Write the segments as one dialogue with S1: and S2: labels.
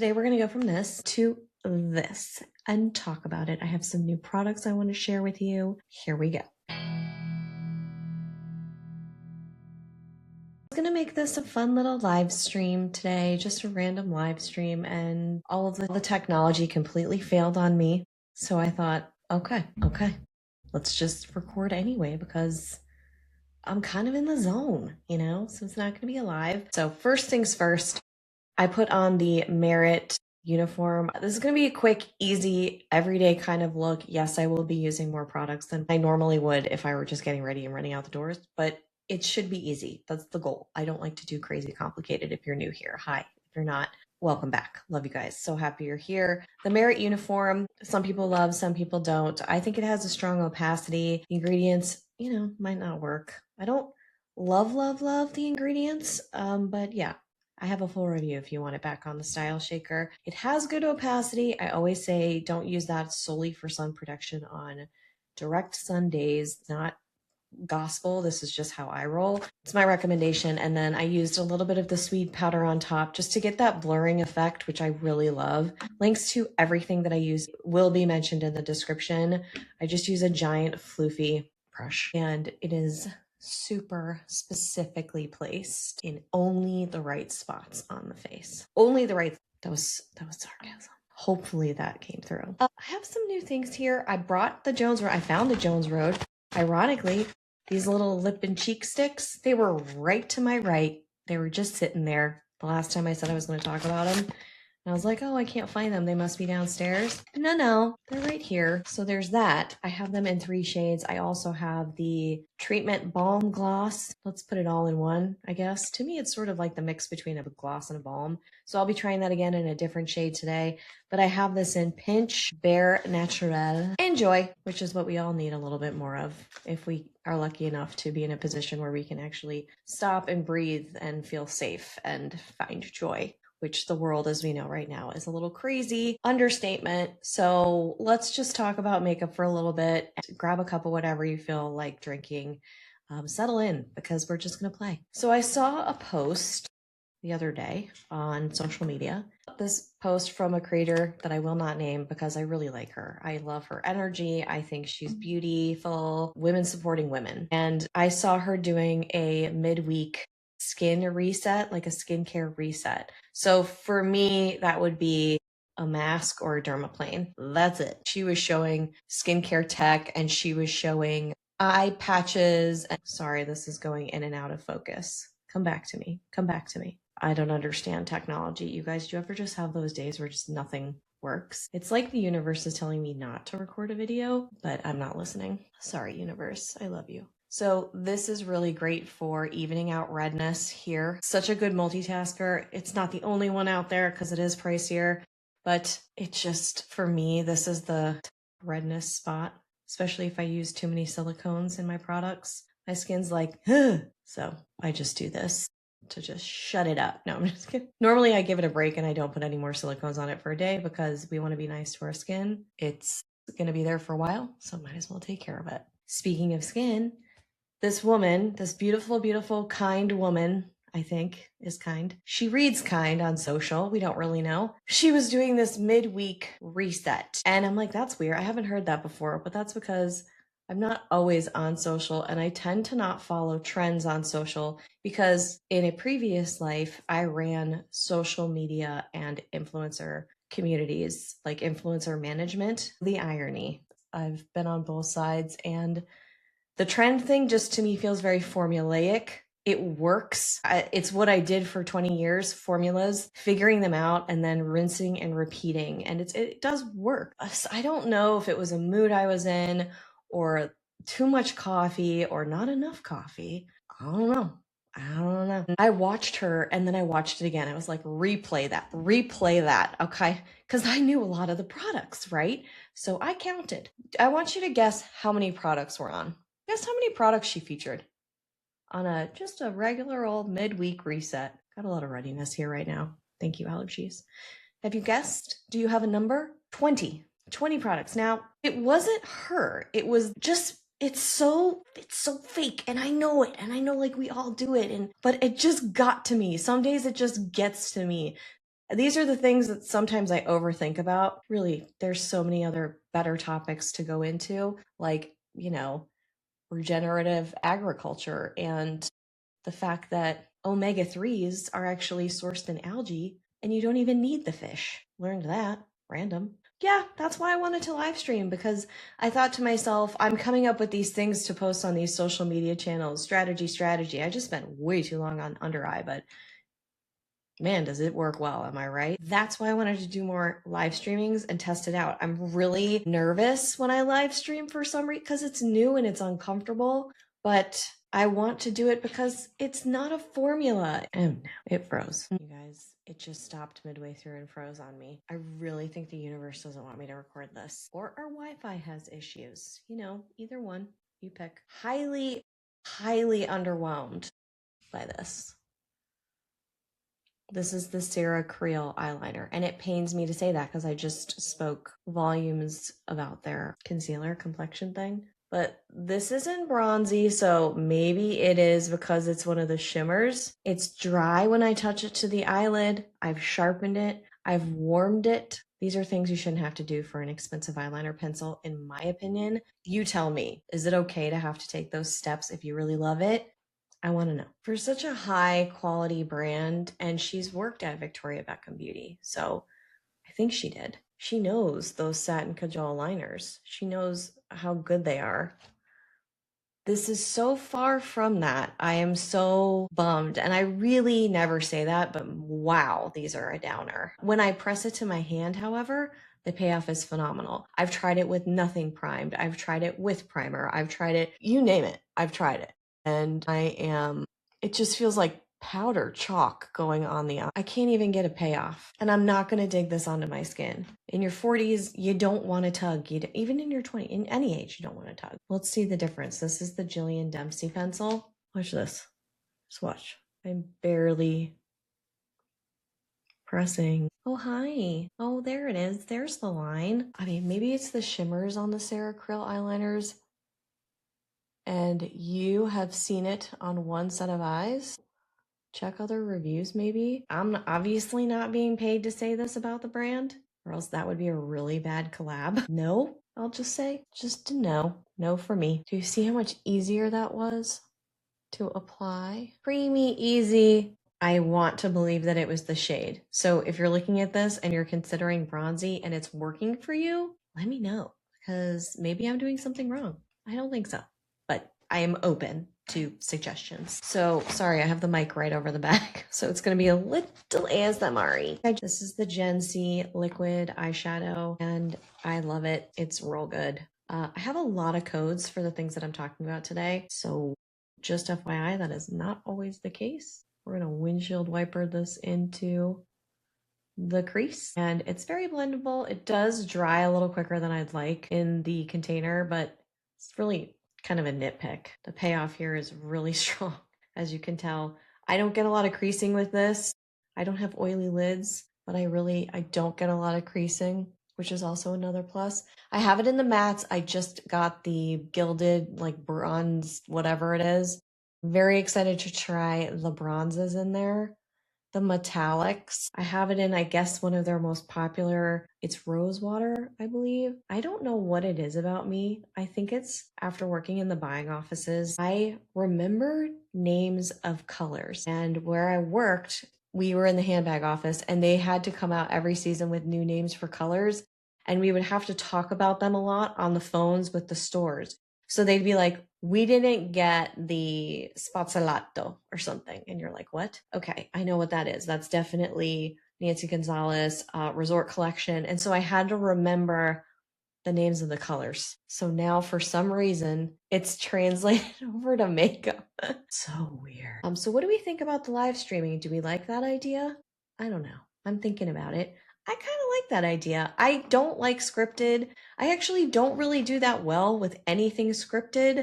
S1: Today we're going to go from this to this and talk about it. I have some new products I want to share with you. Here we go. I was going to make this a fun little live stream today, just a random live stream, and all of the technology completely failed on me. So I thought, okay, let's just record anyway because I'm kind of in the zone, so it's not going to be live. So first things first, I put on the Merit uniform. This is going to be a quick, easy, everyday kind of look. Yes, I will be using more products than I normally would if I were just getting ready and running out the doors, but it should be easy. That's the goal. I don't like to do crazy complicated if you're new here. Hi. If you're not, welcome back. Love you guys. So happy you're here. The Merit uniform, some people love, some people don't. I think it has a strong opacity. Ingredients, might not work. I don't love the ingredients, but yeah. I have a full review if you want it back on the Style Shaker. It has good opacity. I always say don't use that solely for sun protection on direct sun days. It's not gospel. This is just how I roll. It's my recommendation. And then I used a little bit of the Sweed powder on top just to get that blurring effect, which I really love. Links to everything that I use will be mentioned in the description. I just use a giant floofy brush and it is super specifically placed in only the right spots on the face. Only the right. That was sarcasm. Hopefully that came through. I have some new things here. I brought the Jones Road. I found the Jones Road. Ironically, these little lip and cheek sticks, they were right to my right. They were just sitting there the last time I said I was going to talk about them. And I was like, oh, I can't find them. They must be downstairs. No, they're right here. So there's that. I have them in 3 shades. I also have the Treatment Balm Gloss. Let's put it all in one, I guess. To me, it's sort of like the mix between a gloss and a balm. So I'll be trying that again in a different shade today. But I have this in Pinch Bare Naturel and Joy, which is what we all need a little bit more of if we are lucky enough to be in a position where we can actually stop and breathe and feel safe and find joy, which the world, as we know right now, is a little crazy. Understatement. So let's just talk about makeup for a little bit. Grab a cup of whatever you feel like drinking. Settle in because we're just going to play. So I saw a post the other day on social media. This post from a creator that I will not name because I really like her. I love her energy. I think she's beautiful. Women supporting women. And I saw her doing a midweek skin reset, like a skincare reset. So for me, that would be a mask or a dermaplane. That's it. She was showing skincare tech and she was showing eye patches. Sorry, this is going in and out of focus. Come back to me. I don't understand technology. You guys, do you ever just have those days where just nothing works? It's like the universe is telling me not to record a video, but I'm not listening. Sorry, universe. I love you. So this is really great for evening out redness here. Such a good multitasker. It's not the only one out there because it is pricier, but it just, for me, this is the redness spot, especially if I use too many silicones in my products. My skin's like, ugh. So I just do this to just shut it up. No, I'm just kidding. Normally I give it a break and I don't put any more silicones on it for a day because we want to be nice to our skin. It's going to be there for a while, so might as well take care of it. Speaking of skin, this woman, this beautiful, beautiful, kind woman, I think is kind. She reads kind on social. We don't really know. She was doing this midweek reset. And I'm like, that's weird. I haven't heard that before, but that's because I'm not always on social and I tend to not follow trends on social because in a previous life, I ran social media and influencer communities, like influencer management. The irony. I've been on both sides and the trend thing just to me feels very formulaic. It works. It's what I did for 20 years, formulas, figuring them out and then rinsing and repeating. And it does work. I don't know if it was a mood I was in or too much coffee or not enough coffee. I don't know. I watched her and then I watched it again. I was like, replay that. Okay. Because I knew a lot of the products, right? So I counted. I want you to guess how many products were on. Guess how many products she featured on just a regular old midweek reset. Got a lot of readiness here right now. Thank you, allergies. Have you guessed? Do you have a number? 20 products. Now, it wasn't her. It was just, it's so fake. And I know it. And I know like we all do it. But it just got to me. Some days it just gets to me These are the things that sometimes I overthink about. Really, there's so many other better topics to go into, like, regenerative agriculture and the fact that omega-3s are actually sourced in algae and you don't even need the fish. Learned that. Random. Yeah, that's why I wanted to live stream, because I thought to myself, I'm coming up with these things to post on these social media channels. Strategy. I just spent way too long on under eye, but man, does it work well. Am I right? That's why I wanted to do more live streamings and test it out. I'm really nervous when I live stream for some reason because it's new and it's uncomfortable, but I want to do it because it's not a formula. And it froze. You guys, it just stopped midway through and froze on me. I really think the universe doesn't want me to record this, or our Wi-Fi has issues. Either one, you pick. Highly, highly underwhelmed by this. This is the Sarah Creal eyeliner, and it pains me to say that because I just spoke volumes about their concealer complexion thing. But this isn't bronzy, so maybe it is because it's one of the shimmers. It's dry when I touch it to the eyelid. I've sharpened it. I've warmed it. These are things you shouldn't have to do for an expensive eyeliner pencil, in my opinion. You tell me, is it okay to have to take those steps if you really love it? I want to know. For such a high quality brand, and she's worked at Victoria Beckham Beauty, so I think she did. She knows those satin kajal liners. She knows how good they are. This is so far from that. I am so bummed, and I really never say that, but wow, these are a downer. When I press it to my hand, however, the payoff is phenomenal. I've tried it with nothing primed. I've tried it with primer. I've tried it, you name it, I've tried it. And it just feels like powder chalk going on the eye. I can't even get a payoff, and I'm not going to dig this onto my skin. In your 40s, you don't want to tug. Even in your 20s, in any age, you don't want to tug. Let's see the difference. This is the Jillian Dempsey pencil. Watch this. Just watch. I'm barely pressing. Oh, hi. Oh, there it is. There's the line. I mean, maybe it's the shimmers on the Sarah Creal eyeliners, and you have seen it on one set of eyes. Check other reviews, maybe. I'm obviously not being paid to say this about the brand, or else that would be a really bad collab. No, I'll just say, just a no. No for me. Do you see how much easier that was to apply? Creamy, easy. I want to believe that it was the shade. So if you're looking at this and you're considering bronzy and it's working for you, let me know, because maybe I'm doing something wrong. I don't think so, but I am open to suggestions. So sorry, I have the mic right over the back, so it's going to be a little ASMR-y. This is the GenSee liquid eyeshadow, and I love it. It's real good. I have a lot of codes for the things that I'm talking about today, so just FYI, that is not always the case. We're going to windshield wiper this into the crease, and it's very blendable. It does dry a little quicker than I'd like in the container, but it's really kind of a nitpick. The payoff here is really strong, as you can tell. I don't get a lot of creasing with this. I don't have oily lids, but I don't get a lot of creasing, which is also another plus. I have it in the mattes. I just got the gilded, like bronze, whatever it is. Very excited to try the bronzes in there. The metallics, I have it in, I guess, one of their most popular, it's rose water, I believe. I don't know what it is about me. I think it's after working in the buying offices, I remember names of colors. And where I worked, we were in the handbag office, and they had to come out every season with new names for colors. And we would have to talk about them a lot on the phones with the stores. So they'd be like, we didn't get the spazzolato or something. And you're like, what? Okay, I know what that is. That's definitely Nancy Gonzalez Resort Collection. And so I had to remember the names of the colors. So now for some reason, it's translated over to makeup. So weird. So what do we think about the live streaming? Do we like that idea? I don't know. I'm thinking about it. I kind of like that idea. I don't like scripted. I actually don't really do that well with anything scripted.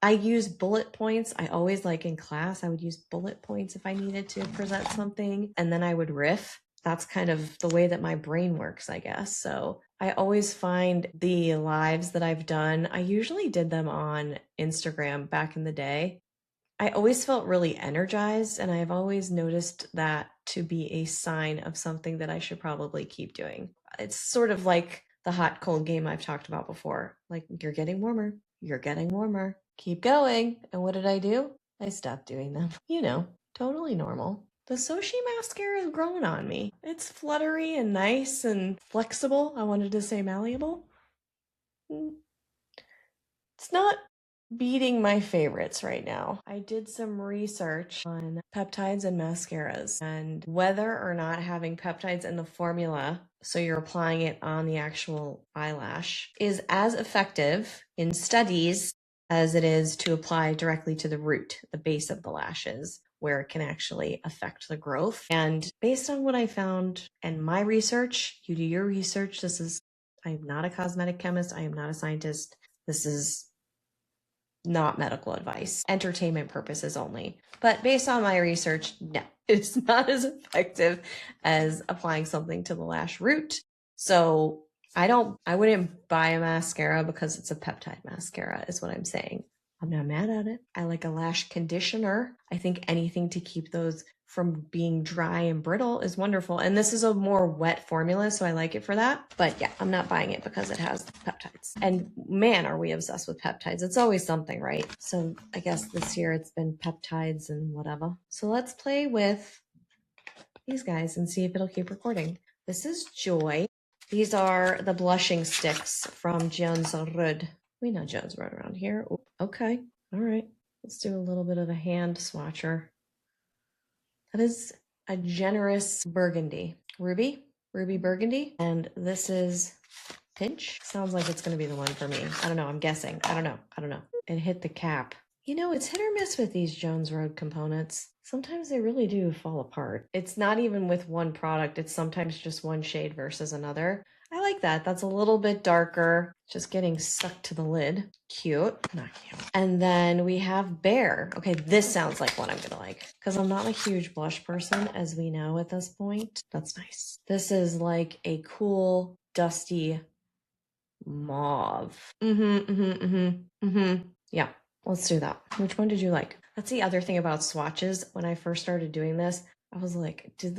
S1: I use bullet points. I always, like in class, I would use bullet points if I needed to present something, and then I would riff. That's kind of the way that my brain works, I guess. So I always find the lives that I've done, I usually did them on Instagram back in the day. I always felt really energized, and I've always noticed that to be a sign of something that I should probably keep doing. It's sort of like the hot cold game I've talked about before. Like, you're getting warmer, you're getting warmer, keep going. And what did I do? I stopped doing them. You know, totally normal. The Soshi mascara is growing on me. It's fluttery and nice and flexible. I wanted to say malleable. It's not beating my favorites right now. I did some research on peptides and mascaras and whether or not having peptides in the formula, so you're applying it on the actual eyelash, is as effective in studies as it is to apply directly to the root, the base of the lashes, where it can actually affect the growth. And based on what I found and my research, you do your research. I'm not a cosmetic chemist. I am not a scientist. This is not medical advice, entertainment purposes only. But based on my research, no, it's not as effective as applying something to the lash root. So I wouldn't buy a mascara because it's a peptide mascara, is what I'm saying. I'm not mad at it. I like a lash conditioner. I think anything to keep those from being dry and brittle is wonderful. And this is a more wet formula, so I like it for that. But yeah, I'm not buying it because it has peptides. And man, are we obsessed with peptides. It's always something, right? So I guess this year it's been peptides and whatever. So let's play with these guys and see if it'll keep recording. This is Joy. These are the blushing sticks from GenSee. We know Jones right around here. Ooh, okay, all right. Let's do a little bit of a hand swatcher. That is a generous burgundy. Ruby burgundy. And this is Pinch. Sounds like it's going to be the one for me. I don't know. I'm guessing. I don't know. It hit the cap. You know, it's hit or miss with these Jones Road components. Sometimes they really do fall apart. It's not even with one product. It's sometimes just one shade versus another. I like that. That's a little bit darker. Just getting stuck to the lid. Cute. Not cute. And then we have Bear. Okay, this sounds like one I'm gonna like. Because I'm not a huge blush person, as we know at this point. That's nice. This is like a cool, dusty mauve. Yeah, let's do that. Which one did you like? That's the other thing about swatches. When I first started doing this, I was like, do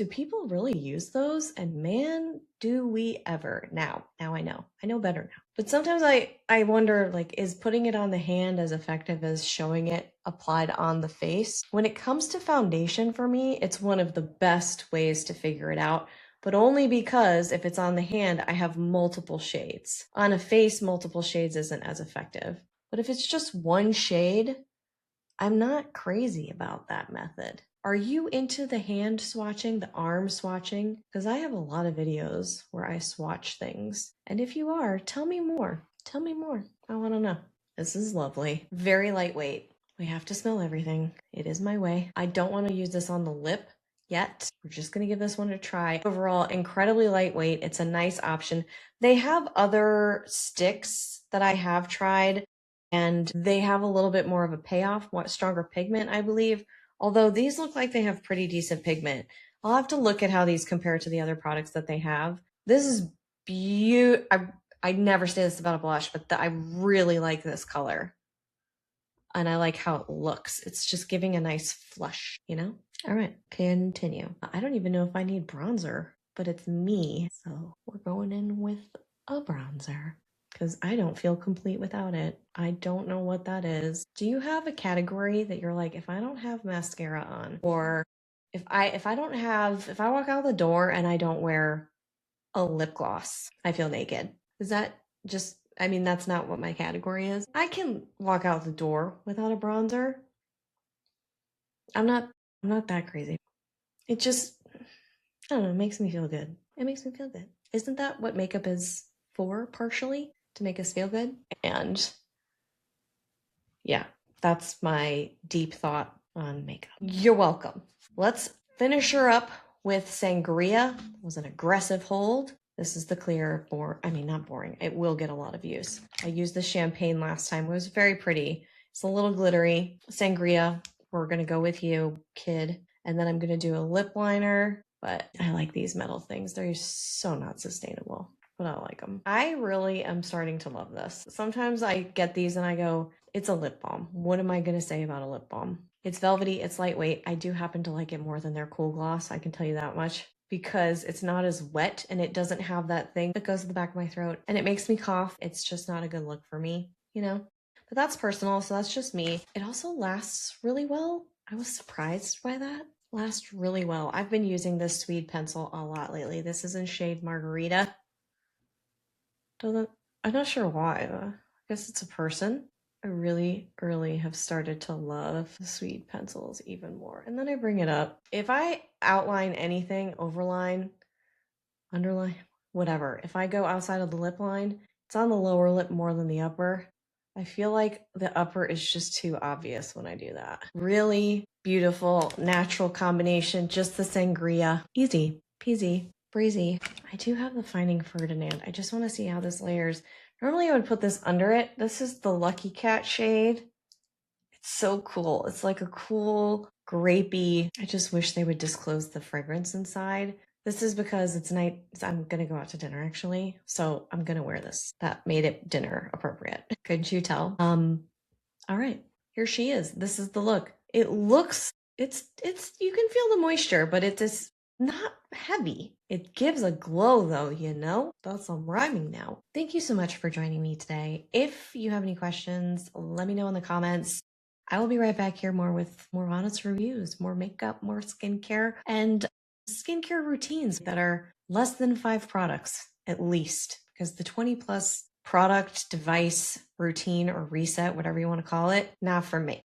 S1: people really use those? And man, do we ever. Now I know better now. But sometimes I wonder, like, is putting it on the hand as effective as showing it applied on the face? When it comes to foundation, for me, it's one of the best ways to figure it out, but only because if it's on the hand, I have multiple shades. On a face, multiple shades isn't as effective. But if it's just one shade, I'm not crazy about that method. Are you into the hand swatching, the arm swatching? Because I have a lot of videos where I swatch things. And if you are, tell me more. Tell me more. I want to know. This is lovely. Very lightweight. We have to smell everything. It is my way. I don't want to use this on the lip yet. We're just going to give this one a try. Overall, incredibly lightweight. It's a nice option. They have other sticks that I have tried, and they have a little bit more of a payoff, more stronger pigment, I believe. Although these look like they have pretty decent pigment. I'll have to look at how these compare to the other products that they have. This is beautiful. I never say this about a blush, but I really like this color. And I like how it looks. It's just giving a nice flush, you know? All right, continue. I don't even know if I need bronzer, but it's me. So we're going in with a bronzer because I don't feel complete without it. I don't know what that is. Do you have a category that you're like, if I don't have mascara on, or if I walk out the door and I don't wear a lip gloss, I feel naked? Is that just, I mean, that's not what my category is. I can walk out the door without a bronzer. I'm not that crazy. It just, I don't know, it makes me feel good. It makes me feel good. Isn't that what makeup is for, partially? To make us feel good? And yeah, that's my deep thought on makeup. You're welcome. Let's finish her up with Sangria. It was an aggressive hold. This is the clear, not boring. It will get a lot of use. I used the champagne last time. It was very pretty. It's a little glittery. Sangria, we're going to go with you, kid. And then I'm going to do a lip liner. But I like these metal things. They're so not sustainable, but I like them. I really am starting to love this. Sometimes I get these and I go, It's a lip balm. What am I going to say about a lip balm? It's velvety, it's lightweight. I do happen to like it more than their Cool Gloss, I can tell you that much, because it's not as wet and it doesn't have that thing that goes to the back of my throat and it makes me cough. It's just not a good look for me, you know? But that's personal, so that's just me. It also lasts really well. I was surprised by that. Lasts really well. I've been using this Sweed pencil a lot lately. This is in shade Margarita. I'm not sure why. I guess it's a person. I really have started to love the Sweed pencils even more. And then I bring it up. If I outline anything, overline, underline, whatever, if I go outside of the lip line, it's on the lower lip more than the upper. I feel like the upper is just too obvious when I do that. Really beautiful, natural combination, just the Sangria. Easy peasy, breezy. I do have the Finding Ferdinand. I just want to see how this layers. Normally I would put this under it. This is the Lucky Cat shade. It's so cool. It's like a cool, grapey. I just wish they would disclose the fragrance inside. This is because it's night. I'm going to go out to dinner actually. So I'm going to wear this. That made it dinner appropriate. Couldn't you tell? All right, here she is. This is the look. It looks, you can feel the moisture, but it is not heavy. It gives a glow though, you know? That's some rhyming now. Thank you so much for joining me today. If you have any questions, let me know in the comments. I will be right back here with more honest reviews, more makeup, more skincare, and skincare routines that are less than 5 products at least, because the 20+ product, device, routine, or reset, whatever you want to call it, not for me.